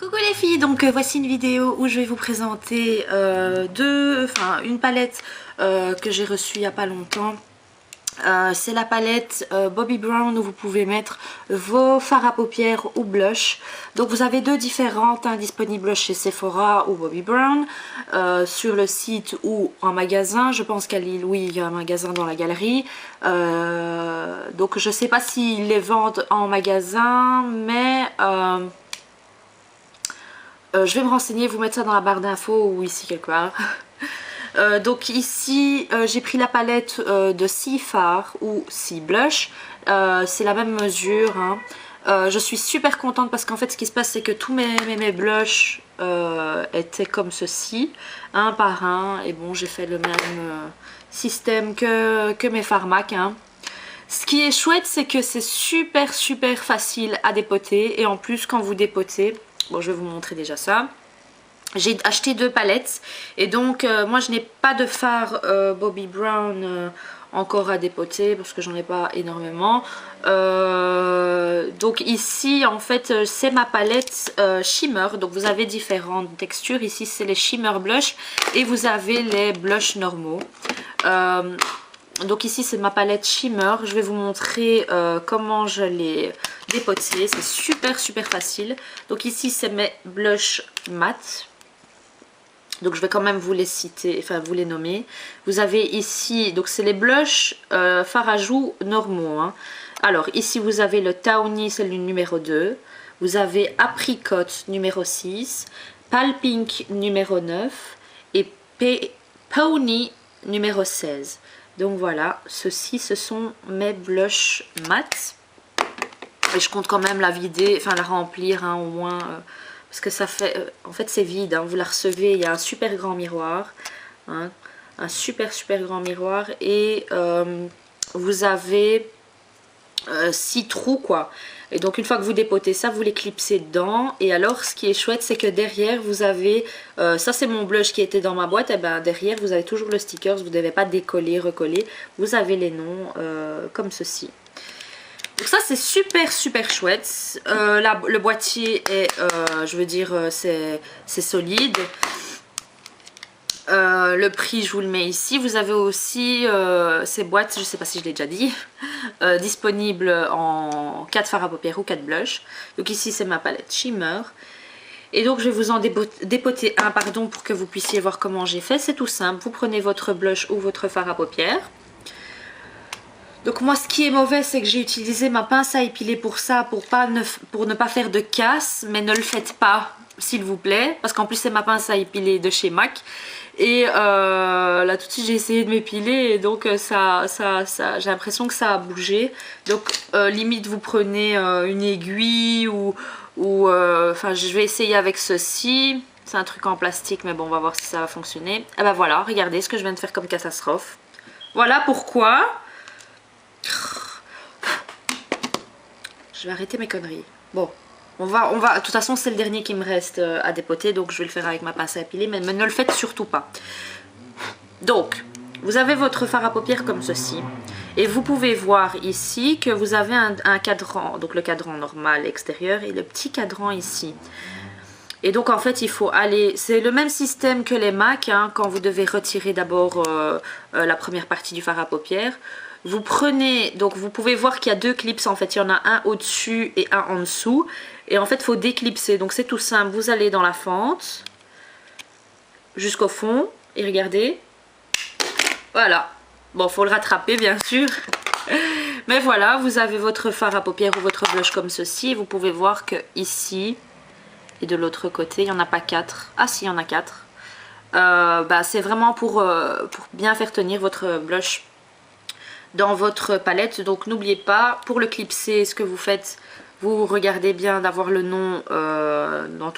Coucou les filles, donc voici une vidéo où je vais vous présenter une palette que j'ai reçue il n'y a pas longtemps. C'est la palette Bobbi Brown où vous pouvez mettre vos fards à paupières ou blush. Donc vous avez deux différentes disponibles chez Sephora ou Bobbi Brown, sur le site ou en magasin. Je pense qu'à Lille, oui, il y a un magasin dans la galerie. Donc je ne sais pas s'ils les vendent en magasin, mais je vais me renseigner, vous mettre ça dans la barre d'infos ou ici quelque part. Donc ici j'ai pris la palette de 6 fards ou 6 blushs, c'est la même mesure hein. Je suis super contente parce qu'en fait ce qui se passe c'est que tous mes blushs étaient comme ceci, un par un, et bon j'ai fait le même système que mes fards MAC hein. Ce qui est chouette c'est que c'est super facile à dépoter, et en plus quand vous dépotez, bon je vais vous montrer déjà ça. J'ai acheté deux palettes et donc moi je n'ai pas de fard Bobbi Brown encore à dépoter parce que j'en ai pas énormément. Donc ici en fait c'est ma palette shimmer, donc vous avez différentes textures. Ici c'est les shimmer blush et vous avez les blushs normaux. Donc ici c'est ma palette shimmer, je vais vous montrer comment je l'ai dépotée, c'est super facile. Donc ici c'est mes blushs mat. Donc je vais quand même vous les citer, enfin vous les nommer. Vous avez ici, donc c'est les blushs fards à joues normaux hein. Alors ici vous avez le Tawny, c'est le numéro 2. Vous avez Apricot numéro 6, Pale Pink numéro 9 et Pony numéro 16. Donc voilà, ceux-ci ce sont mes blushs mat. Et je compte quand même la vider, enfin la remplir hein, au moins... parce que ça fait, en fait c'est vide, hein. Vous la recevez, il y a un super grand miroir, hein, un super grand miroir, et vous avez 6 trous quoi. Et donc une fois que vous dépotez ça, vous les clipsez dedans. Et alors ce qui est chouette c'est que derrière vous avez, ça c'est mon blush qui était dans ma boîte, et ben derrière vous avez toujours le sticker, vous ne devez pas décoller, recoller, vous avez les noms comme ceci. Donc ça c'est super chouette. Le boîtier est, je veux dire, c'est solide. Le prix je vous le mets ici. Vous avez aussi ces boîtes, je ne sais pas si je l'ai déjà dit, disponibles en 4 fards à paupières ou 4 blushs. Donc ici c'est ma palette shimmer. Et donc je vais vous en dépoter un pardon pour que vous puissiez voir comment j'ai fait. C'est tout simple, vous prenez votre blush ou votre fard à paupières. Donc moi ce qui est mauvais c'est que j'ai utilisé ma pince à épiler pour ça, pour ne pas faire de casse, mais ne le faites pas s'il vous plaît, parce qu'en plus c'est ma pince à épiler de chez MAC. Et là tout de suite j'ai essayé de m'épiler et donc j'ai l'impression que ça a bougé. Donc limite vous prenez une aiguille ou enfin je vais essayer avec ceci. C'est un truc en plastique mais bon on va voir si ça va fonctionner. Et ben voilà, regardez ce que je viens de faire comme catastrophe. Voilà pourquoi... Je vais arrêter mes conneries. Bon, on va, de toute façon c'est le dernier qui me reste à dépoter, donc je vais le faire avec ma pince à épiler, mais ne le faites surtout pas. Donc, vous avez votre fard à paupières comme ceci, et vous pouvez voir ici que vous avez un cadran, donc le cadran normal extérieur et le petit cadran ici. Et donc en fait il faut aller, c'est le même système que les MAC, hein, quand vous devez retirer d'abord la première partie du fard à paupières. Vous prenez, donc vous pouvez voir qu'il y a deux clips en fait, il y en a un au-dessus et un en dessous. Et en fait il faut déclipser, donc c'est tout simple, vous allez dans la fente jusqu'au fond et regardez, voilà. Bon, faut le rattraper bien sûr. Mais voilà, vous avez votre fard à paupières ou votre blush comme ceci. Et vous pouvez voir que ici et de l'autre côté, il n'y en a pas 4. Ah si, il y en a 4. C'est vraiment pour bien faire tenir votre blush dans votre palette. Donc n'oubliez pas, pour le clipser, ce que vous faites, vous regardez bien d'avoir le nom dans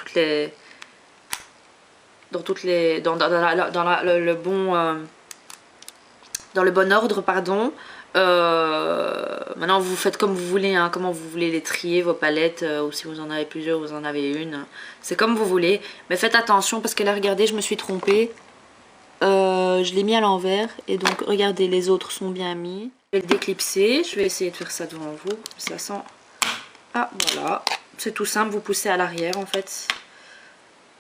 le bon ordre, pardon. Maintenant vous faites comme vous voulez, hein, comment vous voulez les trier vos palettes, ou si vous en avez plusieurs, vous en avez une, c'est comme vous voulez, mais faites attention parce que là regardez, je me suis trompée. Je l'ai mis à l'envers et donc regardez, les autres sont bien mis. Je vais le déclipser, je vais essayer de faire ça devant vous, ça sent... Ah voilà, c'est tout simple, vous poussez à l'arrière en fait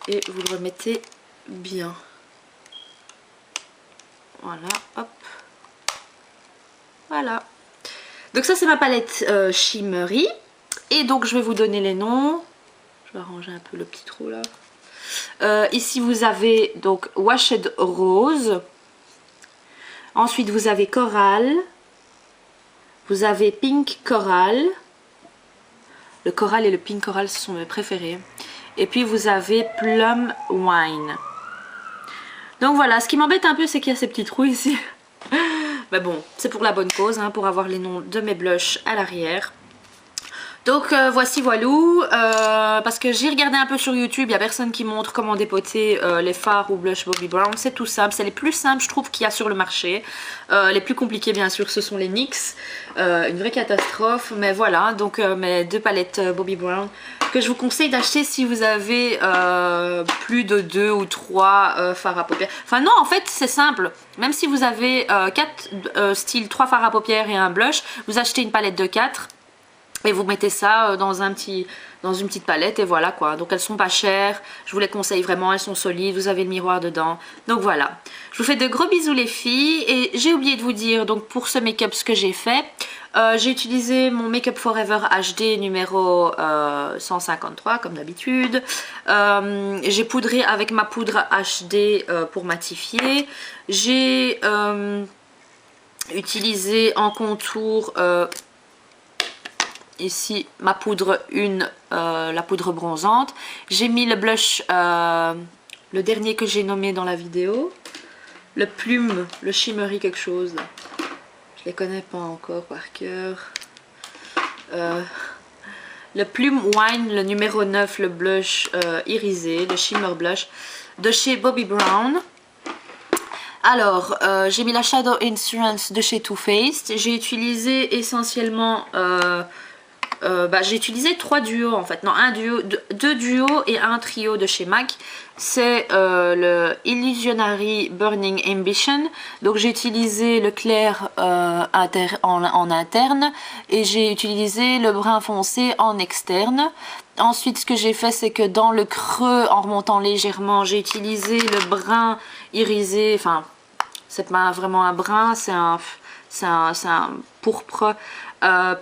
et vous le remettez bien. Voilà, hop. Voilà. Donc ça c'est ma palette Shimmery. Et donc je vais vous donner les noms. Je vais arranger un peu le petit trou là. Ici vous avez donc Washed Rose. Ensuite vous avez Coral. Vous avez Pink Coral. Le coral et le pink coral, ce sont mes préférés. Et puis vous avez Plum Wine. Donc voilà, ce qui m'embête un peu, c'est qu'il y a ces petits trous ici. Mais bon, c'est pour la bonne cause, hein, pour avoir les noms de mes blushs à l'arrière. Donc voici voilou, parce que j'ai regardé un peu sur YouTube, il n'y a personne qui montre comment dépoter les fards ou blush Bobbi Brown. C'est tout simple, c'est les plus simples je trouve qu'il y a sur le marché. Les plus compliqués bien sûr ce sont les NYX, une vraie catastrophe. Mais voilà, donc mes deux palettes Bobbi Brown que je vous conseille d'acheter si vous avez plus de 2 ou 3 fards à paupières. Enfin non, en fait c'est simple, même si vous avez 4 styles, 3 fards à paupières et un blush, vous achetez une palette de 4. Et vous mettez ça dans une petite palette et voilà quoi. Donc elles sont pas chères, je vous les conseille vraiment, elles sont solides, vous avez le miroir dedans. Donc voilà, je vous fais de gros bisous les filles. Et j'ai oublié de vous dire, donc pour ce make-up ce que j'ai fait, j'ai utilisé mon Make Up Forever HD numéro 153 comme d'habitude. J'ai poudré avec ma poudre HD pour matifier. J'ai utilisé en contour... ici ma poudre 1, la poudre bronzante. J'ai mis le blush, le dernier que j'ai nommé dans la vidéo, le plume, le shimmery quelque chose. Je les connais pas encore par cœur. Le plume wine, le numéro 9, le blush irisé, le shimmer blush de chez Bobbi Brown. Alors, j'ai mis la Shadow Insurance de chez Too Faced. J'ai utilisé essentiellement... j'ai utilisé 3 duos en fait, non, un duo, 2 duos et un trio de chez MAC. C'est le Illusionary Burning Ambition. Donc j'ai utilisé le clair en interne et j'ai utilisé le brun foncé en externe. Ensuite ce que j'ai fait, c'est que dans le creux, en remontant légèrement, j'ai utilisé le brun irisé. Enfin, c'est pas vraiment un brun, c'est un pourpre.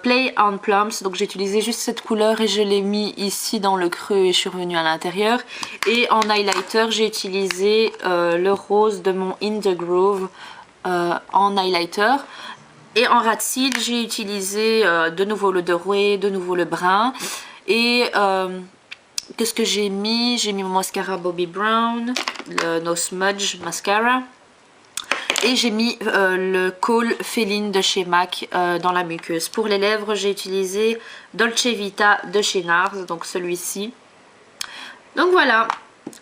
Play on Plums, donc j'ai utilisé juste cette couleur et je l'ai mis ici dans le creux et je suis revenue à l'intérieur. Et en highlighter j'ai utilisé le rose de mon In The Groove en highlighter. Et en rat seal j'ai utilisé de nouveau le doré, de nouveau le brun. Et qu'est-ce que j'ai mis? J'ai mis mon mascara Bobbi Brown, le No Smudge Mascara. Et j'ai mis le Kohl Féline de chez MAC dans la muqueuse. Pour les lèvres, j'ai utilisé Dolce Vita de chez NARS, donc celui-ci. Donc voilà,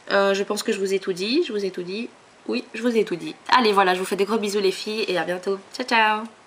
je pense que je vous ai tout dit. Je vous ai tout dit. Oui, je vous ai tout dit. Allez, voilà, je vous fais des gros bisous les filles et à bientôt. Ciao, ciao!